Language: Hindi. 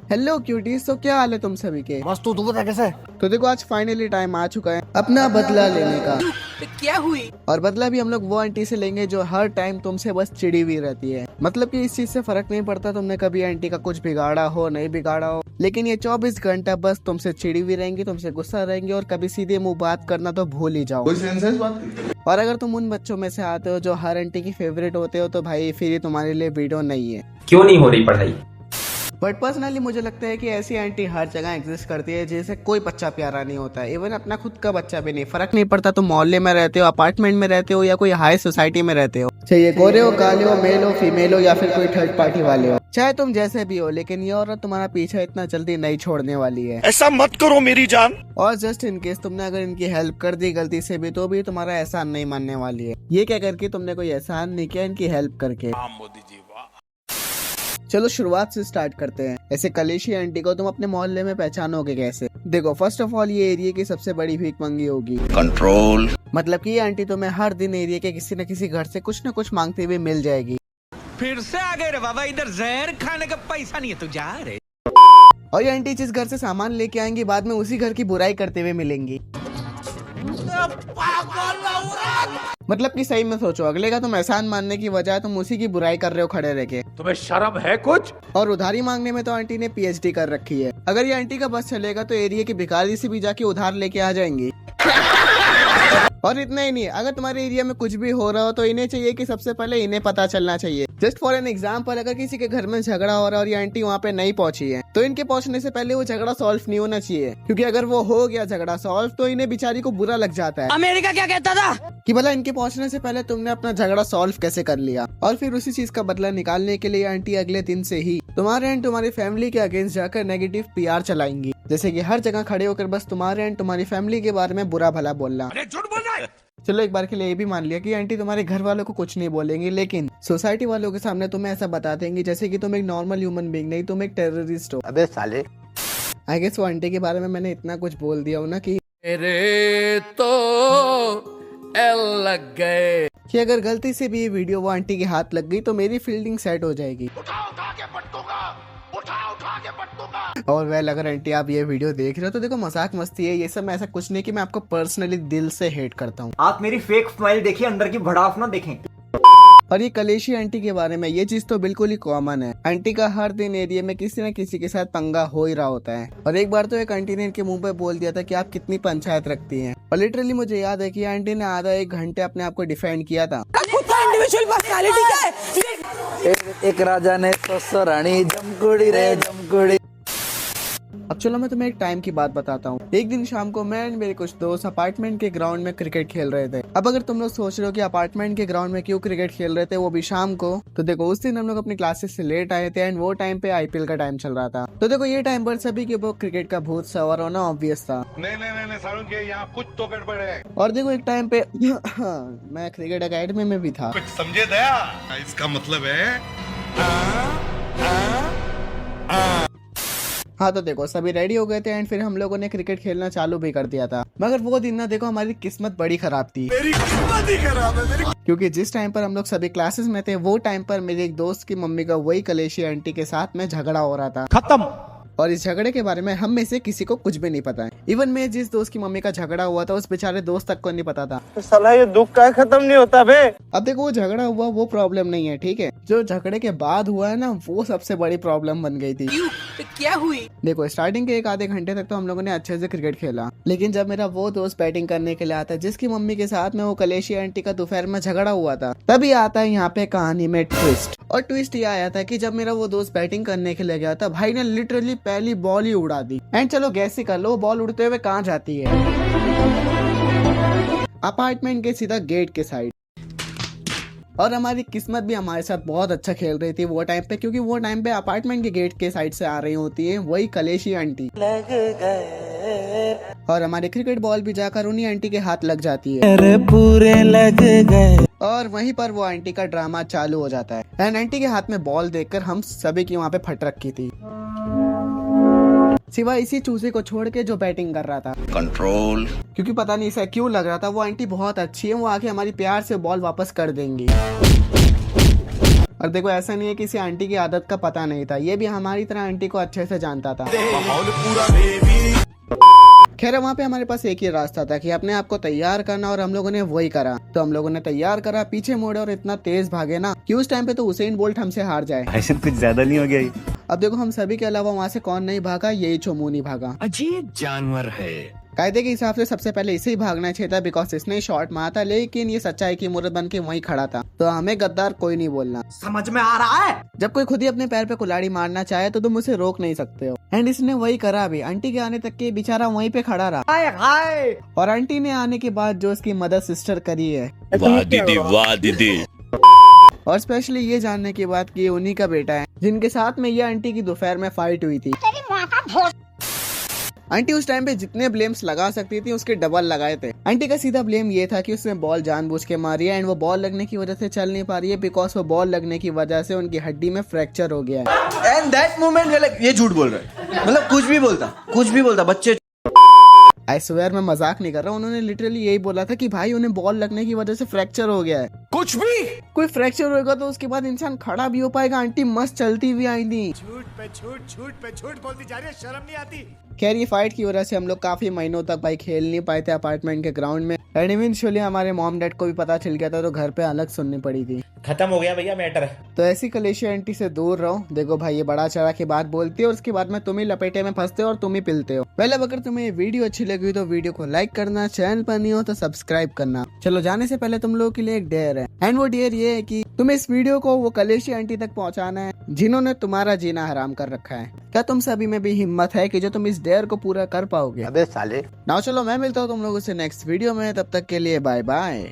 हेलो क्यूटीज, तो क्या हाल है तुम सभी के? बस तू बता कैसे। तो देखो, आज फाइनली टाइम आ चुका है अपना बदला लेने का। क्या हुई? और बदला भी हम लोग वो आंटी से लेंगे जो हर टाइम तुमसे बस चिड़ी हुई रहती है। मतलब कि इस चीज से फर्क नहीं पड़ता तुमने कभी आंटी का कुछ बिगाड़ा हो नहीं बिगाड़ा हो, लेकिन ये 24 घंटा बस तुमसे चिड़ी हुई रहेंगी, तुमसे गुस्सा रहेंगी और कभी सीधे मुंह बात करना तो भूल ही जाओ। और अगर तुम उन बच्चों में से आते हो जो हर आंटी की फेवरेट होते हो, तो भाई फिर ये तुम्हारे लिए वीडियो नहीं है। क्यों नहीं हो रही पढ़ाई? बट पर्सनली मुझे लगता है कि ऐसी आंटी हर जगह एग्जिस्ट करती है जिसे कोई बच्चा प्यारा नहीं होता है, इवन अपना खुद का बच्चा भी नहीं। फर्क नहीं पड़ता तुम मोहल्ले में रहते हो, अपार्टमेंट में रहते हो या कोई हाई सोसाइटी में रहते हो, चाहे गोरे हो, काले हो, मेल हो, फीमेल हो या फिर कोई थर्ड पार्टी वाले हो, चाहे तुम जैसे भी हो, लेकिन ये औरत तुम्हारा पीछा इतना जल्दी नहीं छोड़ने वाली है। ऐसा मत करो मेरी जान। और जस्ट इन केस तुमने अगर इनकी हेल्प कर दी गलती से भी, तो भी तुम्हारा एहसान नहीं मानने वाली है। ये क्या करके तुमने कोई एहसान नहीं किया इनकी हेल्प करके। मोदी जी वाह। चलो शुरुआत से स्टार्ट करते हैं। ऐसे कलेशी आंटी को तुम अपने मोहल्ले में पहचानोगे कैसे? देखो, फर्स्ट ऑफ ऑल ये एरिया की सबसे बड़ी भीख मंगी होगी। कंट्रोल। मतलब कि ये आंटी तुम्हें हर दिन एरिया के किसी न किसी घर से कुछ न कुछ मांगते हुए मिल जाएगी। फिर से आ गए रे बाबा, इधर जहर खाने का पैसा नहीं है, तू जा रे। और ये आंटी जिस घर से सामान लेके आएंगी, बाद में उसी घर की बुराई करते हुए मिलेंगी। मतलब कि सही में सोचो, अगले का तुम एहसान मानने की बजाय तुम उसी की बुराई कर रहे हो खड़े रह के। तुम्हें शर्म है कुछ? और उधारी मांगने में तो आंटी ने पीएचडी कर रखी है। अगर ये आंटी का बस चलेगा तो एरिया की भिखारी से भी जाके उधार लेके आ जाएंगी। और इतना ही नहीं, अगर तुम्हारे एरिया में कुछ भी हो रहा हो तो इन्हें चाहिए कि सबसे पहले इन्हें पता चलना चाहिए। जस्ट फॉर एन एग्जाम्पल, अगर किसी के घर में झगड़ा हो रहा है और ये आंटी वहाँ पे नहीं पहुंची है, तो इनके पहुंचने से पहले वो झगड़ा सॉल्व नहीं होना चाहिए, क्योंकि अगर वो हो गया झगड़ा सॉल्व तो इन्हें बेचारी को बुरा लग जाता है। अमेरिका क्या कहता था कि भला इनके पहुंचने से पहले तुमने अपना झगड़ा सॉल्व कैसे कर लिया। और फिर उसी चीज का बदला निकालने के लिए आंटी अगले दिन से ही तुम्हारे एंड तुम्हारी फैमिली के अगेंस्ट जाकर नेगेटिव पीआर चलाएंगी, जैसे कि हर जगह खड़े होकर बस तुम्हारे एंड तुम्हारी फैमिली के बारे में बुरा भला बोलना। चलो एक बार के लिए ये भी मान लिया कि आंटी तुम्हारे घर वालों को कुछ नहीं बोलेंगी, लेकिन सोसाइटी वालों के सामने तुम्हें ऐसा बता देंगी जैसे कि तुम एक नॉर्मल ह्यूमन बीइंग नहीं, तुम एक टेररिस्ट हो। अबे साले। आई गेस वो आंटी के बारे में मैंने इतना कुछ बोल दिया हो ना कि मेरे तो एल लग गए कि अगर गलती से भी ये वीडियो वो आंटी के हाथ लग गई तो मेरी फील्डिंग सेट हो जाएगी। और वेल, अगर आंटी आप ये वीडियो देख रहे हो तो देखो, मजाक मस्ती है ये सब, मैं ऐसा कुछ नहीं कि मैं आपको पर्सनली दिल से हेट करता हूँ। आप मेरी फेक स्माइल देखिए, अंदर की भड़ास ना देखें। और ये कलेशी आंटी के बारे में ये चीज तो बिल्कुल ही कॉमन है। आंटी का हर दिन एरिया में किसी न किसी के साथ पंगा हो ही रहा होता है। और एक बार तो एक आंटी ने इनके मुंह पे बोल दिया था कि आप कितनी पंचायत रखती हैं। और लिटरली मुझे याद है कि आंटी ने आधा एक घंटे अपने आप को डिफेंड किया था। एक राजा ने 100 रानी जमकुड़ी रे जमकुड़ी। अब चलो मैं तुम्हें एक टाइम की बात बताता हूँ। एक दिन शाम को मैं एंड मेरे कुछ दोस्त अपार्टमेंट के ग्राउंड में क्रिकेट खेल रहे थे। अब अगर तुम लोग सोच रहे हो कि अपार्टमेंट के ग्राउंड में क्यों क्रिकेट खेल रहे थे, वो भी शाम को, तो देखो उस दिन हम लोग अपनी क्लासेस से लेट आए थे एंड वो टाइम पे आईपीएल का टाइम चल रहा था। तो देखो ये टाइम पर सभी के ऊपर क्रिकेट का भूत सवार होना ऑब्वियस था। नहीं सारुण के यहाँ कुछ तो गड़बड़ है। और देखो एक टाइम पे मैं क्रिकेट एकेडमी में भी था। कुछ समझे दया? इसका मतलब है हाँ, तो देखो सभी रेडी हो गए थे एंड फिर हम लोगों ने क्रिकेट खेलना चालू भी कर दिया था। मगर वो दिन ना देखो हमारी किस्मत बड़ी खराब थी। मेरी किस्मत ही खराब है। क्योंकि जिस टाइम पर हम लोग सभी क्लासेस में थे, वो टाइम पर मेरे एक दोस्त की मम्मी का वही कलेशी आंटी के साथ में झगड़ा हो रहा था। खत्म। और इस झगड़े के बारे में हम में से किसी को कुछ भी नहीं पता है। इवन मैं जिस दोस्त की मम्मी का झगड़ा हुआ था, उस बेचारे दोस्त तक को नहीं पता था। साला ये दुख का खत्म नहीं होता बे। अब देखो वो झगड़ा हुआ वो प्रॉब्लम नहीं है, ठीक है। जो झगड़े के बाद हुआ है ना, वो सबसे बड़ी प्रॉब्लम बन गई थी। क्या हुई? देखो स्टार्टिंग के एक आधे घंटे तक तो हम लोगों ने अच्छे से क्रिकेट खेला, लेकिन जब मेरा वो दोस्त बैटिंग करने के लिए आता है जिसकी मम्मी के साथ में वो कलेशी आंटी का दोपहर में झगड़ा हुआ था, तभी आता है यहाँ पे कहानी में ट्विस्ट। और ट्विस्ट ये आया था कि जब मेरा वो दोस्त बैटिंग करने के लिए गया था, भाई ने लिटरली पहली बॉल ही उड़ा दी। एंड चलो गैस ही कर लो, बॉल उड़ते हुए कहाँ जाती है? अपार्टमेंट के सीधा गेट के साइड। और हमारी किस्मत भी हमारे साथ बहुत अच्छा खेल रही थी वो टाइम पे, क्योंकि वो टाइम पे अपार्टमेंट के गेट के साइड से आ रही होती है वही कलेशी आंटी। और हमारी क्रिकेट बॉल भी जाकर उन्हीं आंटी के हाथ लग जाती है। पूरे लग गए। और वहीं पर वो आंटी का ड्रामा चालू हो जाता है। एंड आंटी के हाथ में बॉल देखकर हम सभी की वहाँ पे फट रखी थी, सिवाय इसी चूजे को छोड़ के जो बैटिंग कर रहा था। कंट्रोल। क्योंकि पता नहीं ऐसा क्यों लग रहा था वो आंटी बहुत अच्छी है, वो आके हमारी प्यार से बॉल वापस कर देंगी। और देखो ऐसा नहीं है किसी आंटी की आदत का पता नहीं था, ये भी हमारी तरह आंटी को अच्छे से जानता था। खैर वहाँ पे हमारे पास एक ही रास्ता था कि अपने आप को तैयार करना, और हम लोगों ने वही करा। तो हम लोगों ने तैयार करा, पीछे मुड़े और इतना तेज भागे ना कि उस टाइम पे तो उसेन बोल्ट हमसे हार जाए। ऐसे कुछ ज्यादा नहीं हो गया? अब देखो हम सभी के अलावा वहाँ से कौन नहीं भागा, यही छोमू नहीं भागा। अजीब जानवर है। कायदे के हिसाब से सबसे पहले इसे ही भागना चाहिए था, बिकॉज इसने शॉट मारा था, लेकिन ये सच्चाई की मूर्त बन के वहीं खड़ा था। तो हमें गद्दार कोई नहीं बोलना, समझ में आ रहा है? जब कोई खुद ही अपने पैर पे कुल्हाड़ी मारना चाहे तो तुम उसे रोक नहीं सकते हो। एंड इसने वही करा भी। आंटी के आने तक के बेचारा वहीं पे खड़ा रहा, और आंटी ने आने के बाद जो उसकी मदर सिस्टर करी है, वाह दीदी, वाह दीदी। और स्पेशली ये जानने के बाद कि ये उन्हीं का बेटा है जिनके साथ में ये आंटी की दोपहर में फाइट हुई थी। आंटी उस टाइम पे जितने ब्लेम्स लगा सकती थी उसके डबल लगाए थे। आंटी का सीधा ब्लेम ये था कि उसने बॉल जानबूझ के मारी है, एंड वो बॉल लगने की वजह से चल नहीं पा रही है, बिकॉज वो बॉल लगने की वजह से उनकी हड्डी में फ्रैक्चर हो गया है। एंड दैट मोमेंट ये झूठ बोल रहा है, मतलब कुछ भी बोलता बच्चे। आई स्वेयर मैं मजाक नहीं कर रहा, उन्होंने लिटरली यही बोला था कि भाई उन्हें बॉल लगने की वजह से फ्रैक्चर हो गया है। कुछ भी कोई फ्रैक्चर होगा तो उसके बाद इंसान खड़ा भी हो पाएगा। आंटी मस्त चलती हुई आई थी। झूठ पे झूठ बोलती जा रही है, शर्म नहीं आती? खैर ये फाइट की वजह से हम लोग काफी महीनों तक भाई खेल नहीं पाए थे अपार्टमेंट के ग्राउंड में। एंड इवेंचुअली हमारे मॉम डैड को भी पता चल गया था, तो घर पे अलग सुननी पड़ी थी। खत्म हो गया भैया मैटर। तो ऐसी कलेशिया आंटी से दूर रहो। देखो भाई ये बड़ा चढ़ा के बात बोलती है और उसके बाद में तुम ही लपेटे में फंसते हो और तुम ही पिलते हो। पहले अगर तुम्हें ये वीडियो अच्छी लगी तो वीडियो को लाइक करना, चैनल पर नहीं हो तो सब्सक्राइब करना। चलो जाने से पहले तुम लोगों के लिए एक डेयर है, एंड वो डेयर ये है कि तुम्हें इस वीडियो को वो कलेशिया आंटी तक पहुंचाना है जिन्होंने तुम्हारा जीना हराम कर रखा है। क्या तुम सभी में भी हिम्मत है कि जो तुम इस डेयर को पूरा कर पाओगे? अबे साले। ना चलो मैं मिलता हूँ तुम लोगों से नेक्स्ट वीडियो में, तब तक के लिए बाय बाय।